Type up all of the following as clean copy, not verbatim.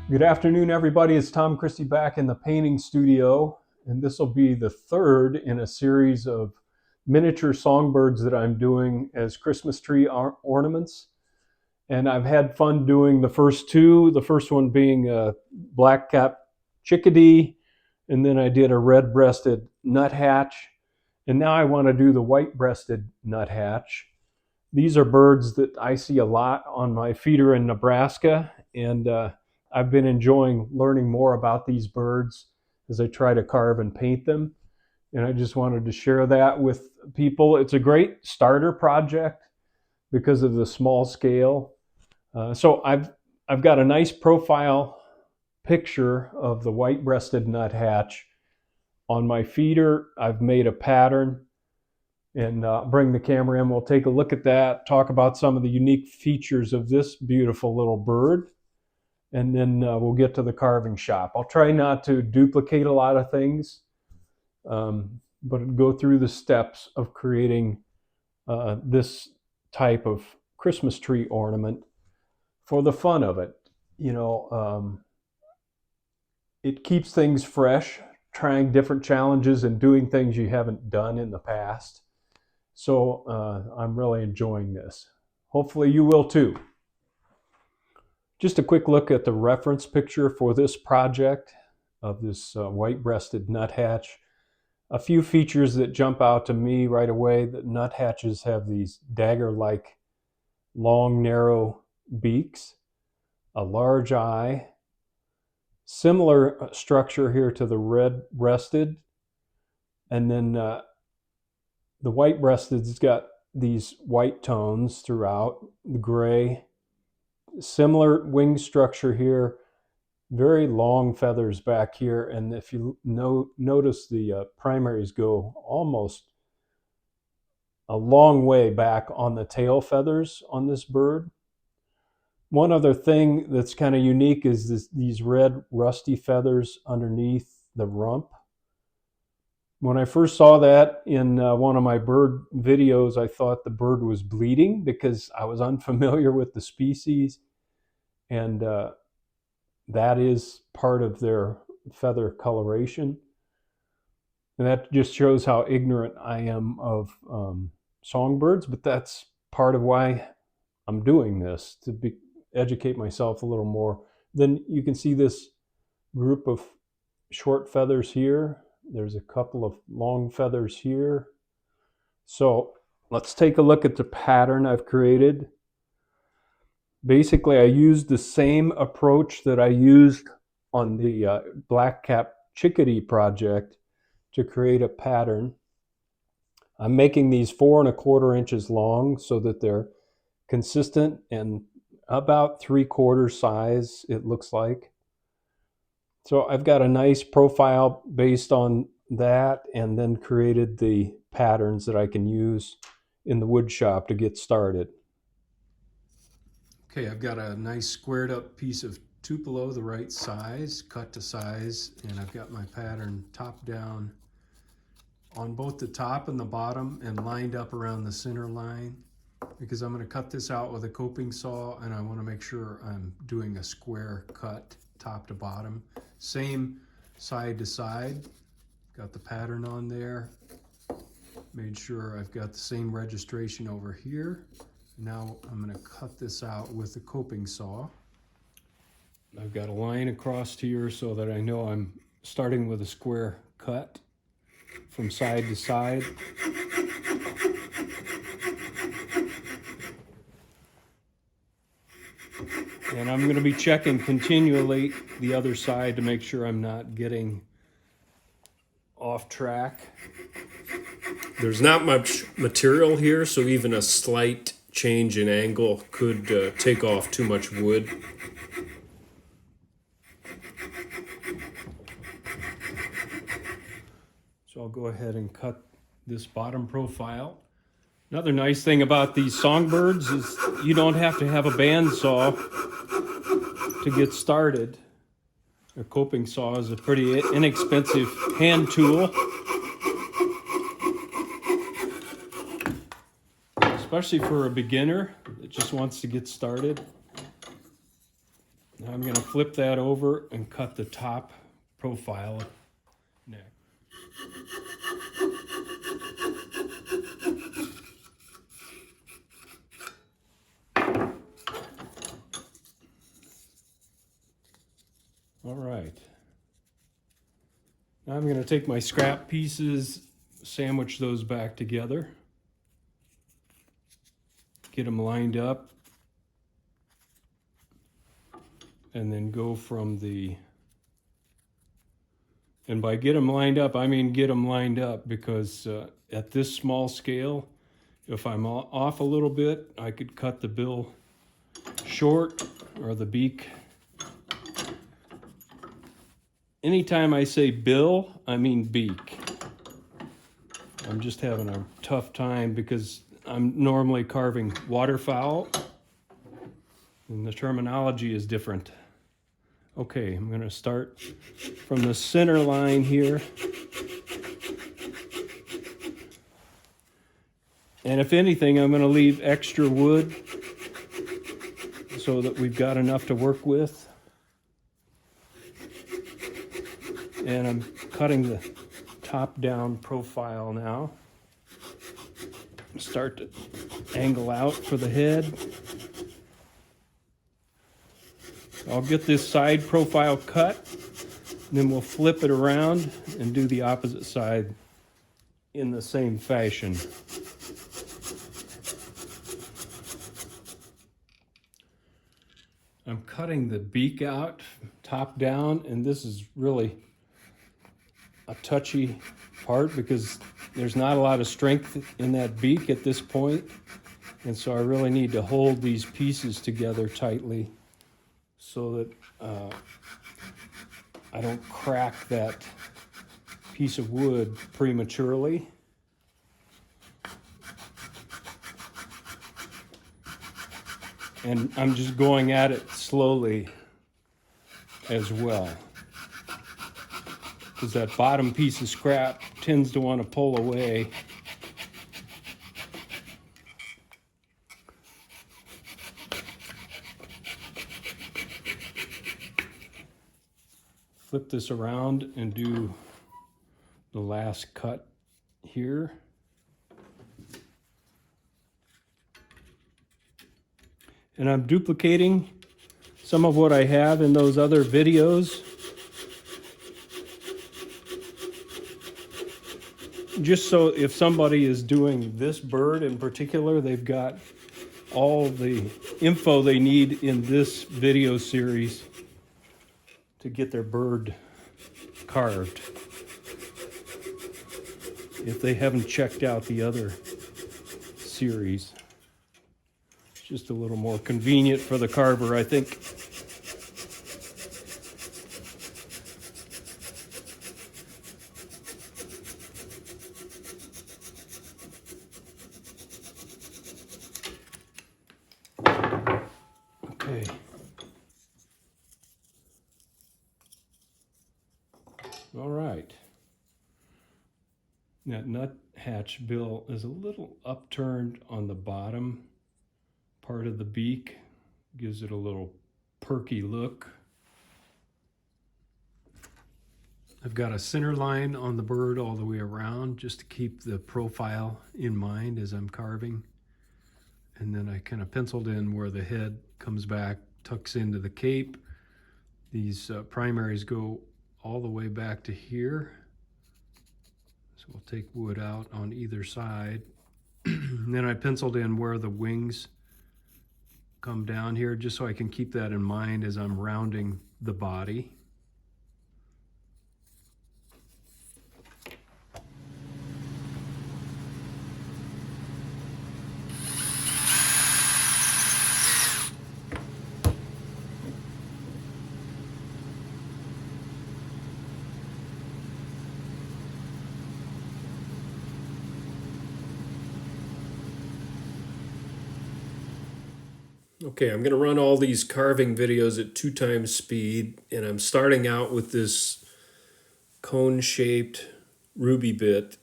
Good afternoon, everybody. It's Tom Christie back in the painting studio, and this will be the third in a series of miniature songbirds that I'm doing as Christmas tree ornaments. And I've had fun doing the first two, the first one being a black-capped chickadee, and then I did a red-breasted nuthatch, and now I want to do the white-breasted nuthatch. These are birds that I see a lot on my feeder in Nebraska, and I've been enjoying learning more about these birds as I try to carve and paint them. And I just wanted to share that with people. It's a great starter project because of the small scale. So I've got a nice profile picture of the white-breasted nuthatch on my feeder. I've made a pattern and bring the camera in. We'll take a look at that, talk about some of the unique features of this beautiful little bird, and then we'll get to the carving shop. I'll try not to duplicate a lot of things, but go through the steps of creating this type of Christmas tree ornament for the fun of it. It keeps things fresh, trying different challenges and doing things you haven't done in the past. So I'm really enjoying this. Hopefully you will too. Just a quick look at the reference picture for this project of this white-breasted nuthatch. A few features that jump out to me right away: that nuthatches have these dagger-like long, narrow beaks, a large eye, similar structure here to the red-breasted, and then the white-breasted's got these white tones throughout, the gray. Similar wing structure here, very long feathers back here, and if you notice, the primaries go almost a long way back on the tail feathers on this bird. One other thing that's kind of unique is these red rusty feathers underneath the rump. When I first saw that in one of my bird videos, I thought the bird was bleeding because I was unfamiliar with the species, and that is part of their feather coloration. And that just shows how ignorant I am of songbirds, but that's part of why I'm doing this, to educate myself a little more. Then you can see this group of short feathers here. There's a couple of long feathers here. So let's take a look at the pattern I've created. Basically, I used the same approach that I used on the black-capped chickadee project to create a pattern. I'm making these 4¼ inches long so that they're consistent and about 3/4 size, it looks like. So I've got a nice profile based on that, and then created the patterns that I can use in the wood shop to get started. Okay, I've got a nice squared up piece of Tupelo, the right size, cut to size, and I've got my pattern top down on both the top and the bottom and lined up around the center line, because I'm going to cut this out with a coping saw, and I want to make sure I'm doing a square cut top to bottom. Same side to side. Got the pattern on there. Made sure I've got the same registration over here. Now I'm going to cut this out with the coping saw. I've got a line across here so that I know I'm starting with a square cut from side to side. And I'm going to be checking continually the other side to make sure I'm not getting off track. There's not much material here, so even a slight change in angle could take off too much wood. So I'll go ahead and cut this bottom profile. Another nice thing about these songbirds is you don't have to have a bandsaw to get started. A coping saw is a pretty inexpensive hand tool, especially for a beginner that just wants to get started. Now I'm going to flip that over and cut the top profile neck. All right. Now I'm going to take my scrap pieces, sandwich those back together, get them lined up, and then go from the, and by get them lined up, I mean get them lined up, because at this small scale, if I'm off a little bit, I could cut the bill short or the beak. Anytime I say bill, I mean beak. I'm just having a tough time because I'm normally carving waterfowl, and the terminology is different. Okay, I'm going to start from the center line here. And if anything, I'm going to leave extra wood so that we've got enough to work with. And I'm cutting the top-down profile now. Start to angle out for the head. I'll get this side profile cut, then we'll flip it around and do the opposite side in the same fashion. I'm cutting the beak out top down, and this is really a touchy part because there's not a lot of strength in that beak at this point, and so I really need to hold these pieces together tightly so that I don't crack that piece of wood prematurely. And I'm just going at it slowly as well, because that bottom piece of scrap tends to want to pull away. Flip this around and do the last cut here. And I'm duplicating some of what I have in those other videos, just so if somebody is doing this bird in particular, they've got all the info they need in this video series to get their bird carved, if they haven't checked out the other series. It's just a little more convenient for the carver, I think. Okay. All right. That nuthatch bill is a little upturned on the bottom part of the beak. Gives it a little perky look. I've got a center line on the bird all the way around just to keep the profile in mind as I'm carving. And then I kind of penciled in where the head comes back, tucks into the cape. These primaries go all the way back to here. So we'll take wood out on either side. And then I penciled in where the wings come down here, just so I can keep that in mind as I'm rounding the body. Okay, I'm going to run all these carving videos at 2 times speed, and I'm starting out with this cone-shaped ruby bit,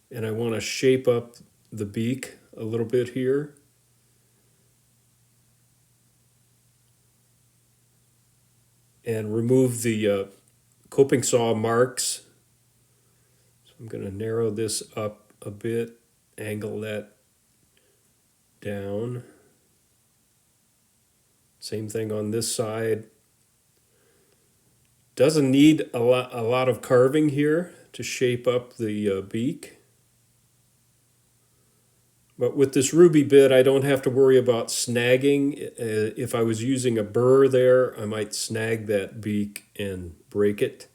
and I want to shape up the beak a little bit here. and remove the coping saw marks. So I'm going to narrow this up a bit, angle that down. Same thing on this side. Doesn't need a lot of carving here to shape up the beak. But with this ruby bit, I don't have to worry about snagging. If I was using a burr there, I might snag that beak and break it.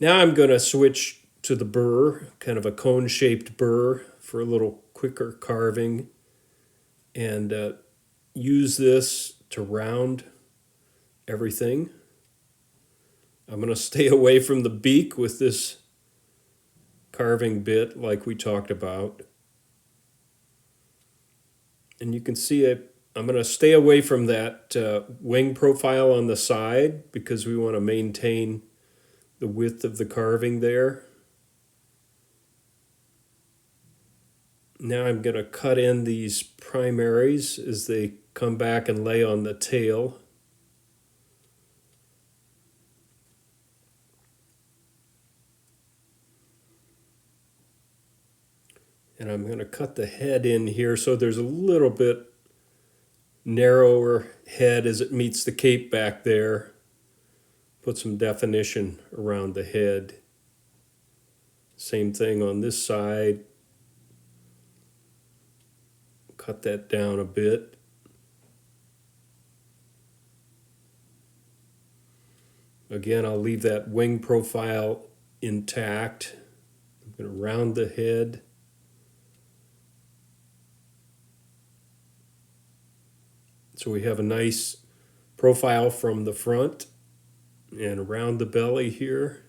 Now I'm going to switch to the burr, kind of a cone-shaped burr for a little quicker carving, and use this to round everything. I'm going to stay away from the beak with this carving bit like we talked about. And you can see I'm going to stay away from that wing profile on the side because we want to maintain the width of the carving there. Now I'm going to cut in these primaries as they come back and lay on the tail. And I'm going to cut the head in here so there's a little bit narrower head as it meets the cape back there. Put some definition around the head. Same thing on this side. Cut that down a bit. Again, I'll leave that wing profile intact. I'm going to round the head. So we have a nice profile from the front and around the belly here,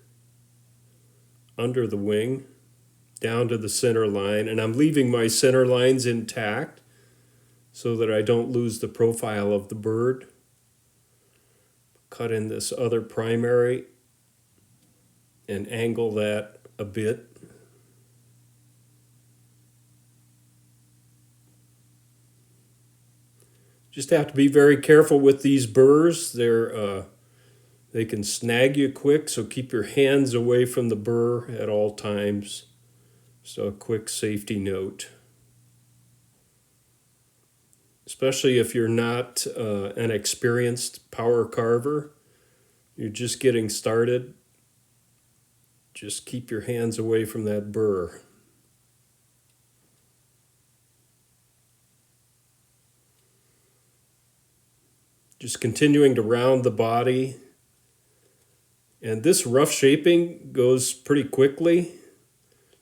under the wing, down to the center line. And I'm leaving my center lines intact so that I don't lose the profile of the bird. Cut in this other primary and angle that a bit. Just have to be very careful with these burrs. They can snag you quick, so keep your hands away from the burr at all times. So a quick safety note. Especially if you're not an experienced power carver, you're just getting started, just keep your hands away from that burr. Just continuing to round the body. And this rough shaping goes pretty quickly.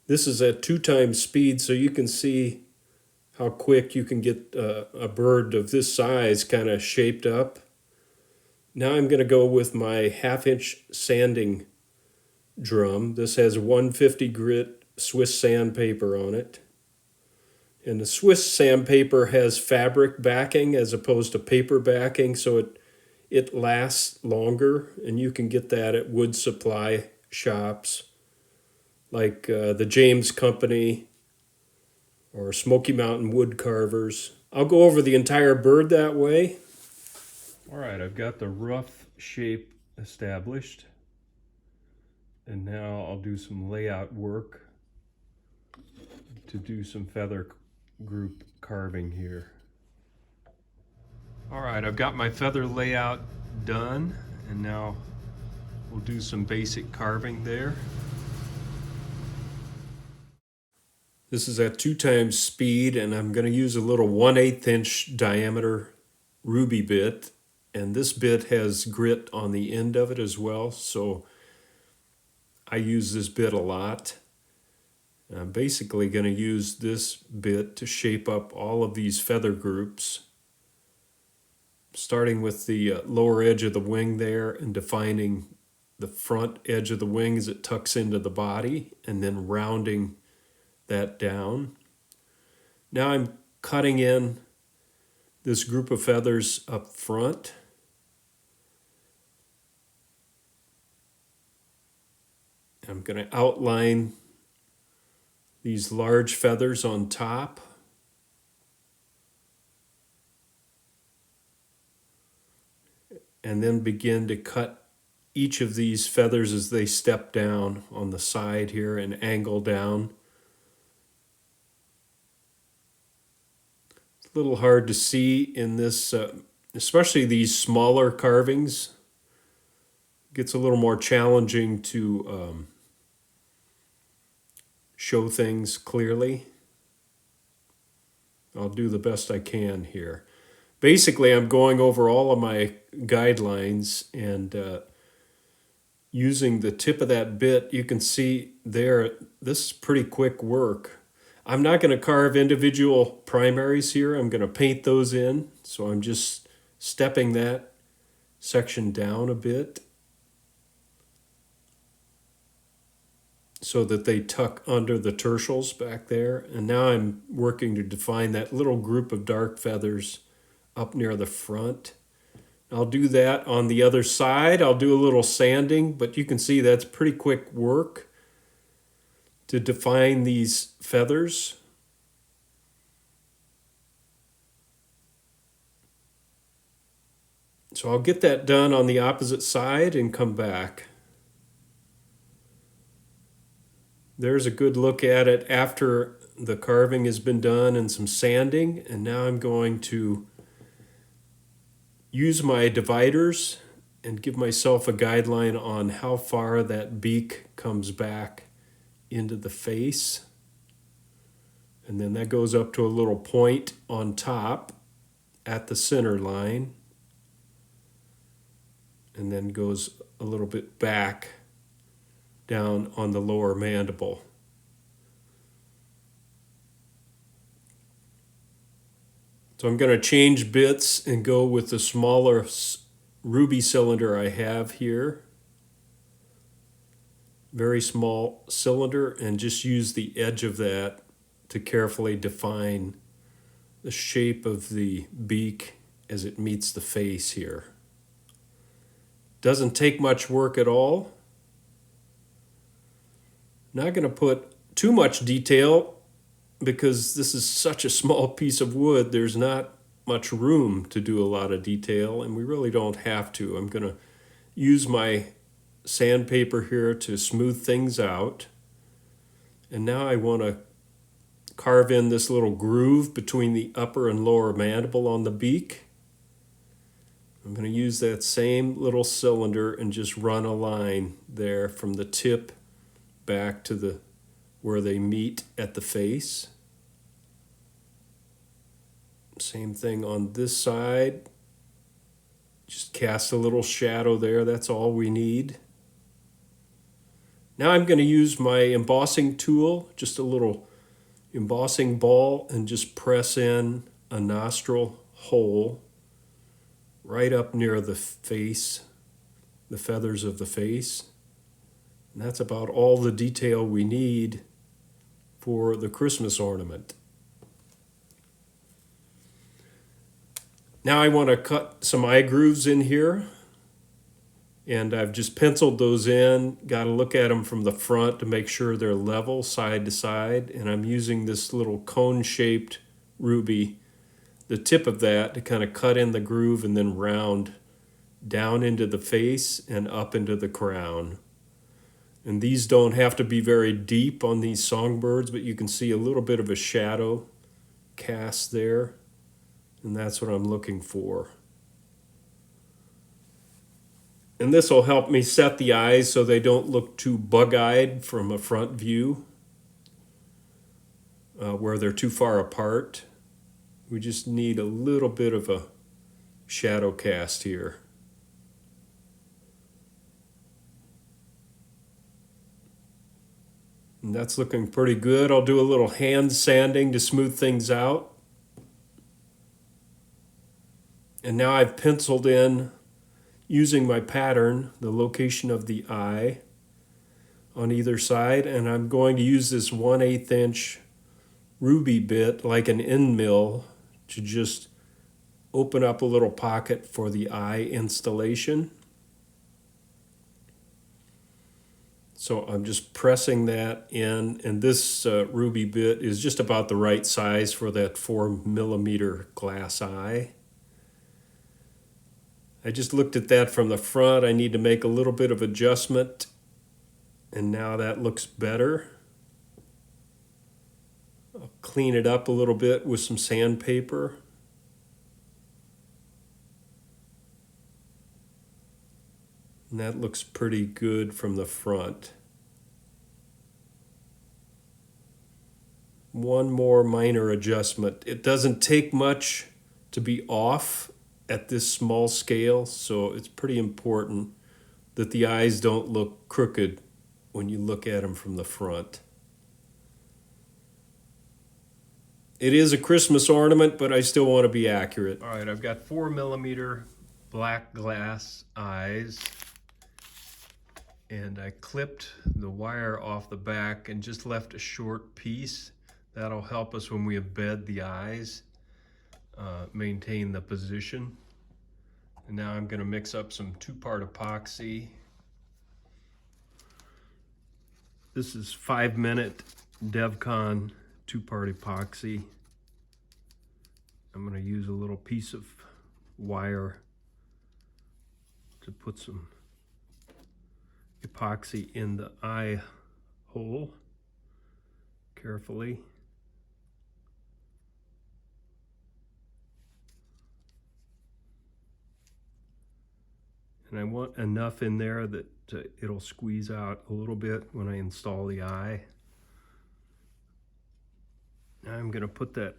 This is at 2 times speed, so you can see how quick you can get a bird of this size kind of shaped up. Now I'm going to go with my 1/2-inch sanding drum. This has 150 grit Swiss sandpaper on it. And the Swiss sandpaper has fabric backing as opposed to paper backing, so it lasts longer, and you can get that at wood supply shops like the James Company or Smoky Mountain Wood Carvers. I'll go over the entire bird that way. All right, I've got the rough shape established, and now I'll do some layout work to do some feather group carving here. All right, I've got my feather layout done, and now we'll do some basic carving there. This is at 2 times speed, and I'm going to use a little 1/8 inch diameter ruby bit, and this bit has grit on the end of it as well, so I use this bit a lot. I'm basically going to use this bit to shape up all of these feather groups, starting with the lower edge of the wing there and defining the front edge of the wing as it tucks into the body, and then rounding that down. Now I'm cutting in this group of feathers up front. I'm going to outline these large feathers on top. and then begin to cut each of these feathers as they step down on the side here and angle down. It's a little hard to see in this, especially these smaller carvings. It gets a little more challenging to show things clearly. I'll do the best I can here. Basically, I'm going over all of my guidelines and using the tip of that bit. You can see there, this is pretty quick work. I'm not going to carve individual primaries here. I'm going to paint those in. So I'm just stepping that section down a bit so that they tuck under the tertials back there. And now I'm working to define that little group of dark feathers up near the front. I'll do that on the other side. I'll do a little sanding, but you can see that's pretty quick work to define these feathers. So I'll get that done on the opposite side and come back. There's a good look at it after the carving has been done and some sanding. And now I'm going to use my dividers and give myself a guideline on how far that beak comes back into the face. And then that goes up to a little point on top at the center line. And then goes a little bit back down on the lower mandible. So I'm going to change bits and go with the smaller ruby cylinder I have here. Very small cylinder, and just use the edge of that to carefully define the shape of the beak as it meets the face here. Doesn't take much work at all. Not going to put too much detail because this is such a small piece of wood. There's not much room to do a lot of detail, and we really don't have to. I'm going to use my sandpaper here to smooth things out. And now I want to carve in this little groove between the upper and lower mandible on the beak. I'm going to use that same little cylinder and just run a line there from the tip back to where they meet at the face. Same thing on this side. Just cast a little shadow there. That's all we need. Now I'm going to use my embossing tool, just a little embossing ball, and just press in a nostril hole right up near the face, the feathers of the face. And that's about all the detail we need for the Christmas ornament. Now I want to cut some eye grooves in here. And I've just penciled those in. Got to look at them from the front to make sure they're level side to side. And I'm using this little cone-shaped ruby, the tip of that, to kind of cut in the groove and then round down into the face and up into the crown. And these don't have to be very deep on these songbirds, but you can see a little bit of a shadow cast there. And that's what I'm looking for. And this will help me set the eyes so they don't look too bug-eyed from a front view, where they're too far apart. We just need a little bit of a shadow cast here. And that's looking pretty good. I'll do a little hand sanding to smooth things out. And now I've penciled in, using my pattern, the location of the eye on either side. And I'm going to use this 1/8 inch ruby bit like an end mill to just open up a little pocket for the eye installation. So I'm just pressing that in, and this ruby bit is just about the right size for that 4mm glass eye. I just looked at that from the front. I need to make a little bit of adjustment, and now that looks better. I'll clean it up a little bit with some sandpaper. And that looks pretty good from the front. One more minor adjustment. It doesn't take much to be off at this small scale, so it's pretty important that the eyes don't look crooked when you look at them from the front. It is a Christmas ornament, but I still want to be accurate. All right, I've got 4mm black glass eyes, and I clipped the wire off the back and just left a short piece. That'll help us when we embed the eyes, maintain the position. And now I'm going to mix up some 2-part epoxy. This is 5-minute DevCon 2-part epoxy. I'm going to use a little piece of wire to put some epoxy in the eye hole carefully. And I want enough in there that it'll squeeze out a little bit when I install the eye. Now I'm going to put that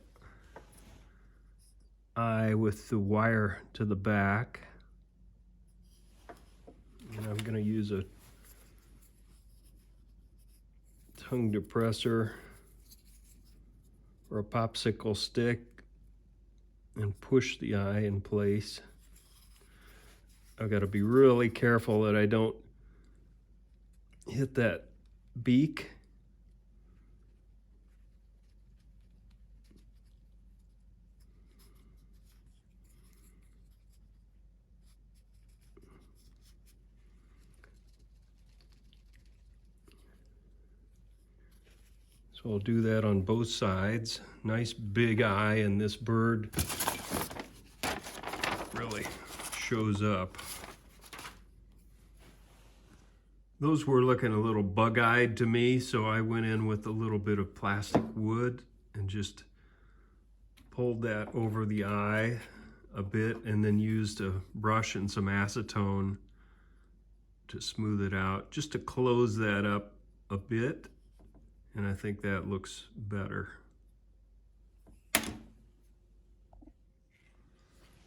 eye with the wire to the back. And I'm going to use a tongue depressor or a popsicle stick and push the eye in place. I've got to be really careful that I don't hit that beak. So I'll do that on both sides. Nice big eye, and this bird really shows up. Those were looking a little bug-eyed to me, so I went in with a little bit of plastic wood and just pulled that over the eye a bit, and then used a brush and some acetone to smooth it out, just to close that up a bit. And I think that looks better.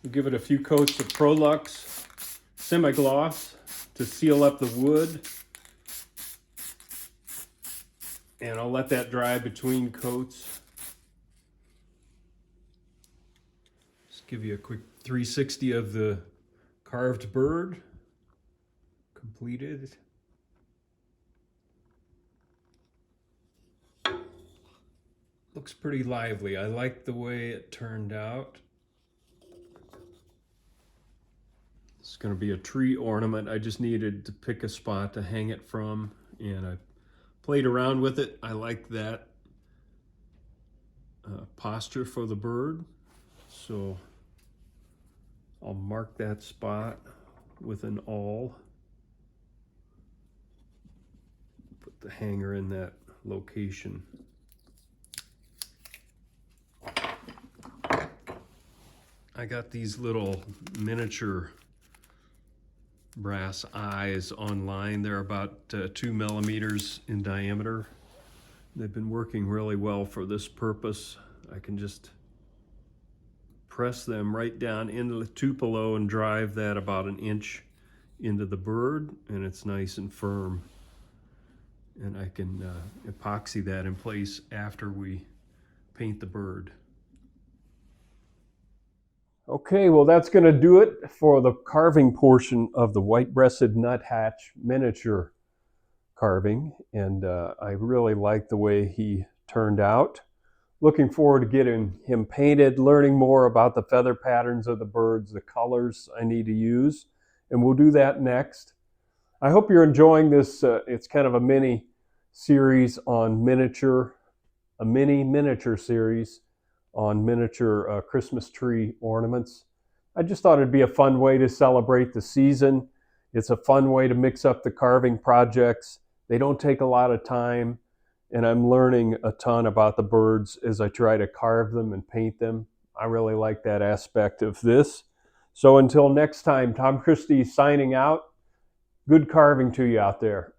We'll give it a few coats of Prolux semi-gloss to seal up the wood. And I'll let that dry between coats. Just give you a quick 360 of the carved bird completed. Looks pretty lively. I like the way it turned out. It's going to be a tree ornament. I just needed to pick a spot to hang it from, and I played around with it. I like that posture for the bird, so I'll mark that spot with an awl. Put the hanger in that location. I got these little miniature brass eyes online. They're about 2mm in diameter. They've been working really well for this purpose. I can just press them right down into the tupelo and drive that about an inch into the bird, and it's nice and firm. And I can epoxy that in place after we paint the bird. Okay, well that's going to do it for the carving portion of the white-breasted nuthatch miniature carving, and I really like the way he turned out. Looking forward to getting him painted, learning more about the feather patterns of the birds, the colors I need to use, and we'll do that next. I hope you're enjoying this. It's kind of a mini series on miniature, a mini miniature series on miniature Christmas tree ornaments. I just thought it'd be a fun way to celebrate the season. It's a fun way to mix up the carving projects. They don't take a lot of time, and I'm learning a ton about the birds as I try to carve them and paint them. I really like that aspect of this. So until next time, Tom Christie signing out. Good carving to you out there.